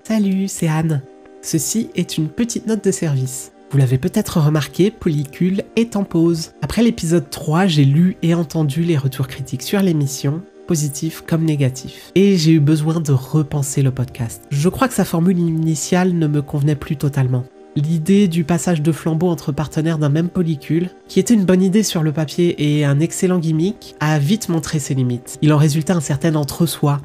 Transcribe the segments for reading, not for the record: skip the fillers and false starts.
Salut, c'est Anne. Ceci est une petite note de service. Vous l'avez peut-être remarqué, Polycule est en pause. Après l'épisode 3, j'ai lu et entendu les retours critiques sur l'émission, positifs comme négatifs. Et j'ai eu besoin de repenser le podcast. Je crois que sa formule initiale ne me convenait plus totalement. L'idée du passage de flambeau entre partenaires d'un même polycule, qui était une bonne idée sur le papier et un excellent gimmick, a vite montré ses limites. Il en résultait un certain entre-soi,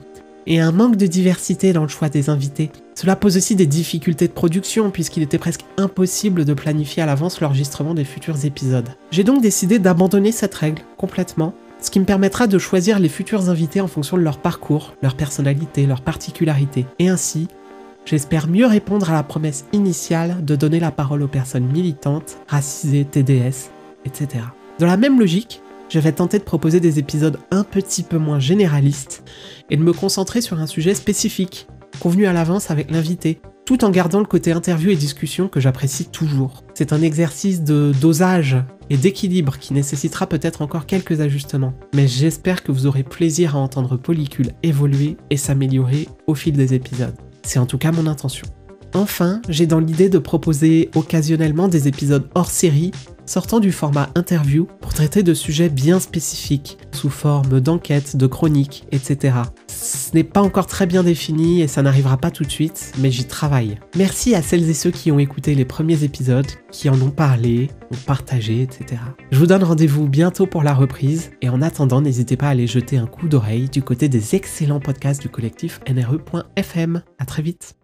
et un manque de diversité dans le choix des invités. Cela pose aussi des difficultés de production puisqu'il était presque impossible de planifier à l'avance l'enregistrement des futurs épisodes. J'ai donc décidé d'abandonner cette règle complètement, ce qui me permettra de choisir les futurs invités en fonction de leur parcours, leur personnalité, leurs particularités. Et ainsi, j'espère mieux répondre à la promesse initiale de donner la parole aux personnes militantes, racisées, TDS, etc. Dans la même logique, je vais tenter de proposer des épisodes un petit peu moins généralistes et de me concentrer sur un sujet spécifique, convenu à l'avance avec l'invité, tout en gardant le côté interview et discussion que j'apprécie toujours. C'est un exercice de dosage et d'équilibre qui nécessitera peut-être encore quelques ajustements, mais j'espère que vous aurez plaisir à entendre Polycule évoluer et s'améliorer au fil des épisodes. C'est en tout cas mon intention. Enfin, j'ai dans l'idée de proposer occasionnellement des épisodes hors série, sortant du format interview pour traiter de sujets bien spécifiques, sous forme d'enquêtes, de chroniques, etc. Ce n'est pas encore très bien défini et ça n'arrivera pas tout de suite, mais j'y travaille. Merci à celles et ceux qui ont écouté les premiers épisodes, qui en ont parlé, ont partagé, etc. Je vous donne rendez-vous bientôt pour la reprise, et en attendant, n'hésitez pas à aller jeter un coup d'oreille du côté des excellents podcasts du collectif NRE.FM. À très vite.